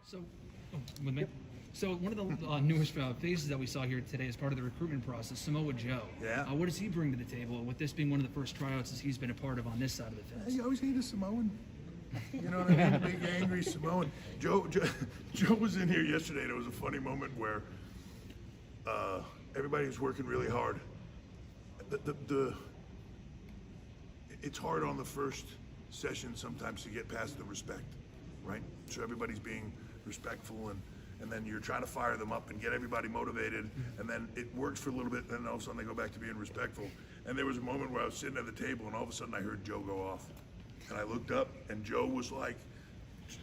So, with me. So one of the newest faces that we saw here today as part of the recruitment process, Samoa Joe. Yeah. What does he bring to the table with this being one of the first tryouts as he's been a part of on this side of the fence? You always hate a Samoan. You know what I mean? Big angry Samoan. Joe was in here yesterday. And it was a funny moment where everybody was working really hard. It's hard on the first session sometimes to get past the respect, right? So everybody's being respectful, and then you're trying to fire them up and get everybody motivated, and then it works for a little bit, and then all of a sudden they go back to being respectful. And there was a moment where I was sitting at the table, and all of a sudden I heard Joe go off. And I looked up, and Joe was like,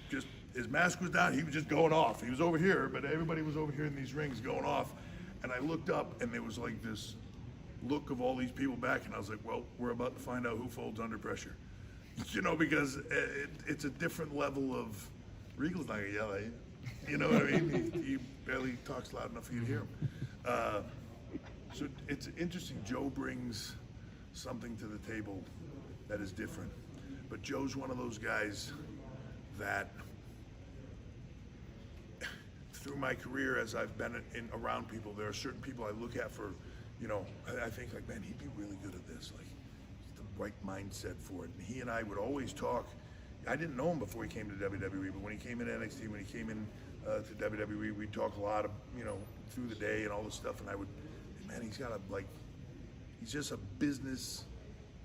just, his mask was down, he was just going off. He was over here, but everybody was over here in these rings going off. And I looked up, and there was like this look of all these people back, and I was like, well, we're about to find out who folds under pressure. You know, because it's a different level of, Regal's not gonna yell at you. You know what I mean? He barely talks loud enough for you to hear him. So it's interesting. Joe brings something to the table that is different. But Joe's one of those guys that, through my career, as I've been around people, there are certain people I look at for, you know, I think like, man, he'd be really good at this. Like, he's the right mindset for it. And he and I would always talk. I didn't know him before he came to WWE, but when he came in NXT, when he came in to WWE, we'd talk a lot of, you know, through the day and all this stuff. And I would, man, he's got he's just a business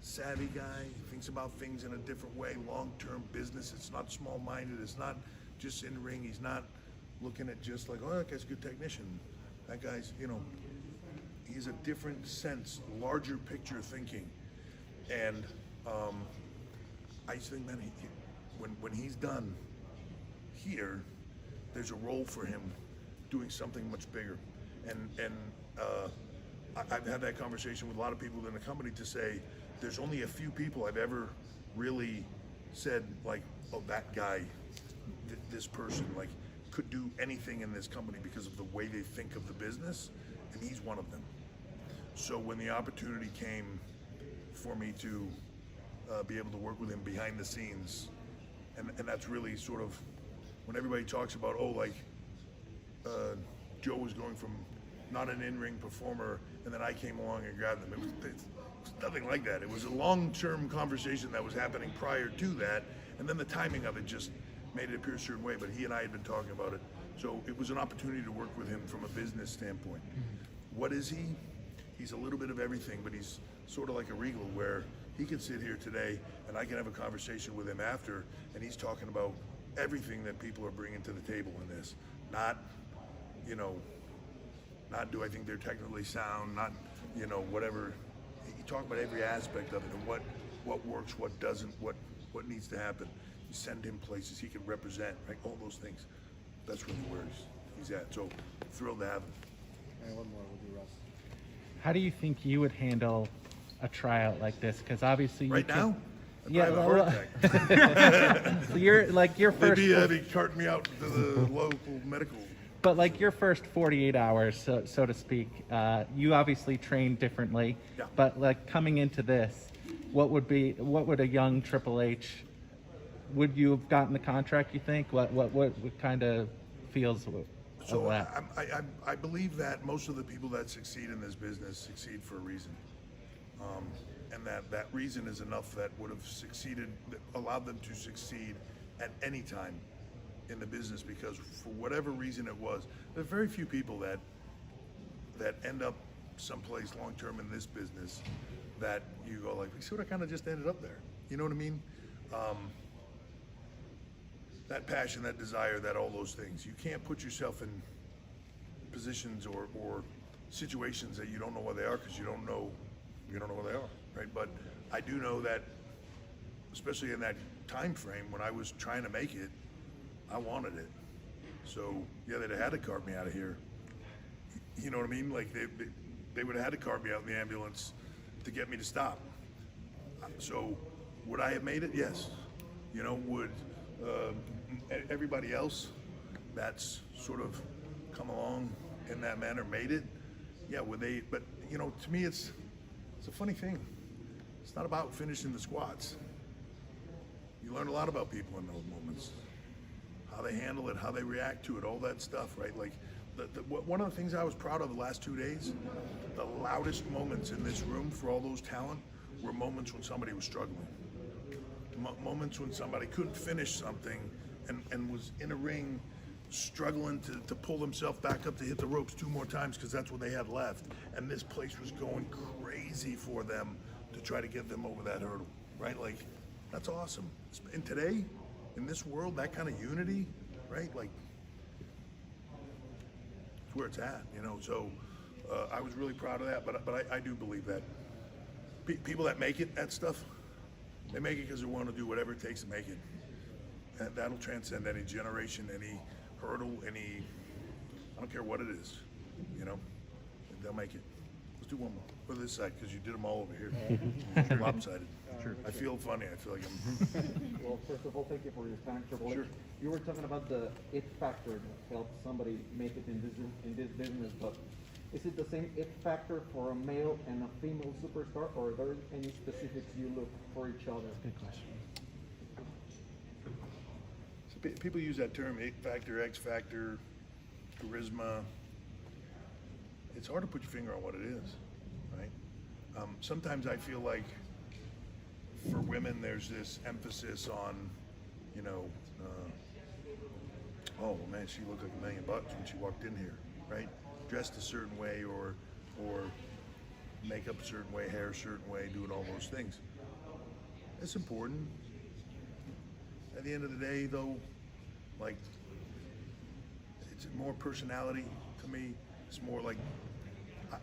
savvy guy. He thinks about things in a different way, long-term business. It's not small-minded. It's not just in the ring. He's not looking at just like, oh, that guy's a good technician. That guy's, you know, he's a different sense, larger picture thinking. And I just think, man, when he's done here, there's a role for him doing something much bigger. And I've had that conversation with a lot of people in the company to say, there's only a few people I've ever really said, like, oh, that guy, this person, like, could do anything in this company because of the way they think of the business, and he's one of them. So when the opportunity came for me to be able to work with him behind the scenes, and that's really sort of when everybody talks about, oh, like Joe was going from not an in-ring performer, and then I came along and grabbed him. It was nothing like that. It was a long-term conversation that was happening prior to that, and then the timing of it just made it appear a certain way, but he and I had been talking about it. So it was an opportunity to work with him from a business standpoint. Mm-hmm. What is he? He's a little bit of everything, but he's sort of like a Regal, where he can sit here today and I can have a conversation with him after, and he's talking about everything that people are bringing to the table in this. Not, you know, not do I think they're technically sound, not, you know, whatever. You talk about every aspect of it and what works, what doesn't, what needs to happen. You send him places he can represent, right? All those things. That's really where he's at. So thrilled to have him. And one more, we'll do Russ. How do you think you would handle a tryout like this? Because obviously you right now, yeah, I have a heart attack. so you're like your first. Maybe carting me out to the local medical. But like your first 48 hours, so to speak, you obviously trained differently. Yeah. But like coming into this, what would a young Triple H? Would you have gotten the contract? You think? What kind of feels of that? I believe that most of the people that succeed in this business succeed for a reason, and that reason is enough that would have succeeded, that allowed them to succeed at any time in the business, because for whatever reason it was, there are very few people that end up someplace long term in this business that you go like, we sort of kind of just ended up there. You know what I mean? That passion, that desire, that all those things. You can't put yourself in positions or situations that you don't know where they are, because you don't know where they are, right? But I do know that, especially in that time frame when I was trying to make it, I wanted it. So yeah, they'd have had to cart me out of here. You know what I mean? Like they would have had to cart me out in the ambulance to get me to stop. So would I have made it? Yes. You know, would everybody else that's sort of come along in that manner made it? Yeah, would they? But you know, to me, it's a funny thing. It's not about finishing the squats. You learn a lot about people in those moments. How they handle it, how they react to it, all that stuff, right? Like, one of the things I was proud of the last 2 days, the loudest moments in this room for all those talent were moments when somebody was struggling. Moments when somebody couldn't finish something and was in a ring struggling to pull themselves back up to hit the ropes 2 more times because that's what they had left. And this place was going crazy for them to try to get them over that hurdle, right? Like, that's awesome. And today, in this world, that kind of unity, right? Like, it's where it's at, you know? So I was really proud of that, but I do believe that people that make it at stuff, they make it because they want to do whatever it takes to make it. And that'll transcend any generation, any hurdle, I don't care what it is, you know? They'll make it. Let's do one more. Go to this side, because you did them all over here. Lopsided. Sure. I feel funny. I feel like I'm... Well, first of all, thank you for your time, Triple H. Sure. You were talking about the it factor that helps somebody make it in this business, but is it the same it factor for a male and a female superstar, or are there any specifics you look for each other? Good question. So people use that term, it factor, X factor, charisma. It's hard to put your finger on what it is, right? Sometimes I feel like for women, there's this emphasis on, you know, oh man, she looked like $1 million when she walked in here, right? Dressed a certain way, or makeup a certain way, hair a certain way, doing all those things. It's important. At the end of the day, though, like, it's more personality to me. It's more like,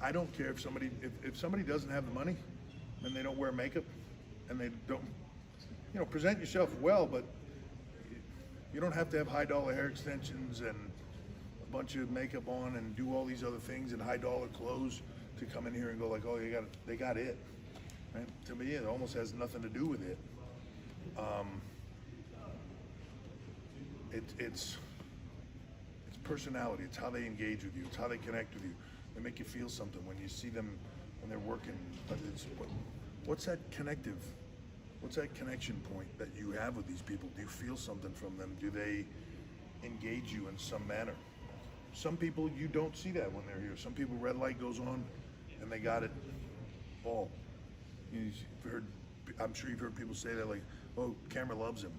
I don't care if somebody doesn't have the money and they don't wear makeup and they don't, you know, present yourself well, but you don't have to have high dollar hair extensions and a bunch of makeup on and do all these other things and high dollar clothes to come in here and go like, oh, they got it. Right? To me, it almost has nothing to do with it. It's personality. It's how they engage with you. It's how they connect with you. They make you feel something when you see them when they're working. But what's that connective? What's that connection point that you have with these people? Do you feel something from them? Do they engage you in some manner? Some people, you don't see that when they're here. Some people, red light goes on and they got it all. You've heard, I'm sure you've heard people say that, like, oh, camera loves him.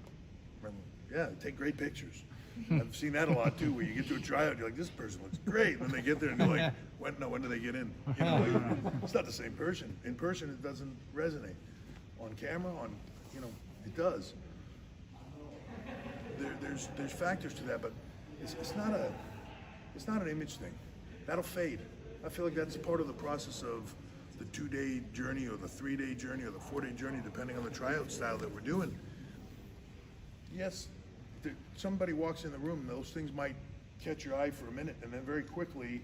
Yeah, they take great pictures. I've seen that a lot too, where you get to a tryout, you're like, this person looks great. And then they get there and you're like, when do they get in? You know, it's not the same person. In person, it doesn't resonate. On camera, it does. There's factors to that, but it's not an image thing. That'll fade. I feel like that's part of the process of the 2-day journey or the 3-day journey or the 4-day journey, depending on the tryout style that we're doing. Yes, somebody walks in the room and those things might catch your eye for a minute, and then very quickly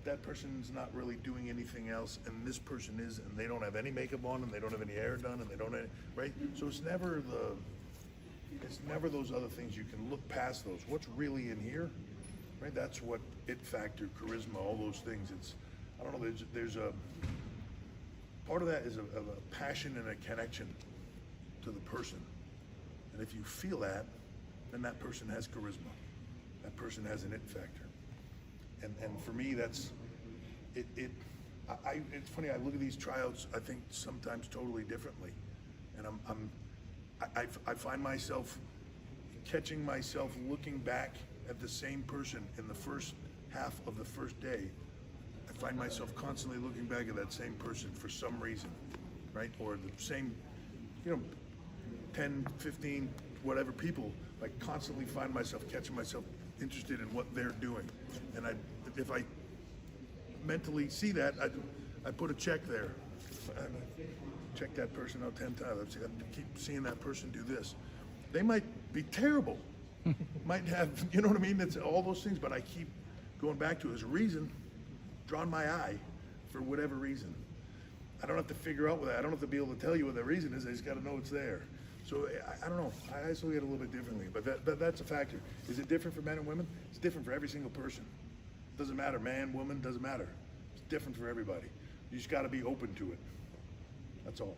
that person's not really doing anything else, and this person is, and they don't have any makeup on, and they don't have any hair done, and they don't have, right? So it's never those other things. You can look past those. What's really in here, right? That's what it factor, charisma, all those things. It's, I don't know, there's a, part of that is of a passion and a connection to the person. And if you feel that, then that person has charisma. That person has an it factor. And for me, that's it's funny. I look at these tryouts, I think sometimes totally differently, and I find myself catching myself looking back at the same person in the first half of the first day. I find myself constantly looking back at that same person for some reason, right? Or the same, 10, 15, whatever people. Like, constantly find myself catching myself interested in what they're doing, and if I mentally see that, I put a check there. I check that person out 10 times. I keep seeing that person do this. They might be terrible, might have, you know what I mean? It's all those things, but I keep going back to it as a reason, drawn my eye for whatever reason. I don't have to figure out what that. I don't have to be able to tell you what that reason is. I just got to know it's there. So I don't know. I isolate it a little bit differently, but that's a factor. Is it different for men and women? It's different for every single person. It doesn't matter, man, woman, doesn't matter. It's different for everybody. You just got to be open to it. That's all.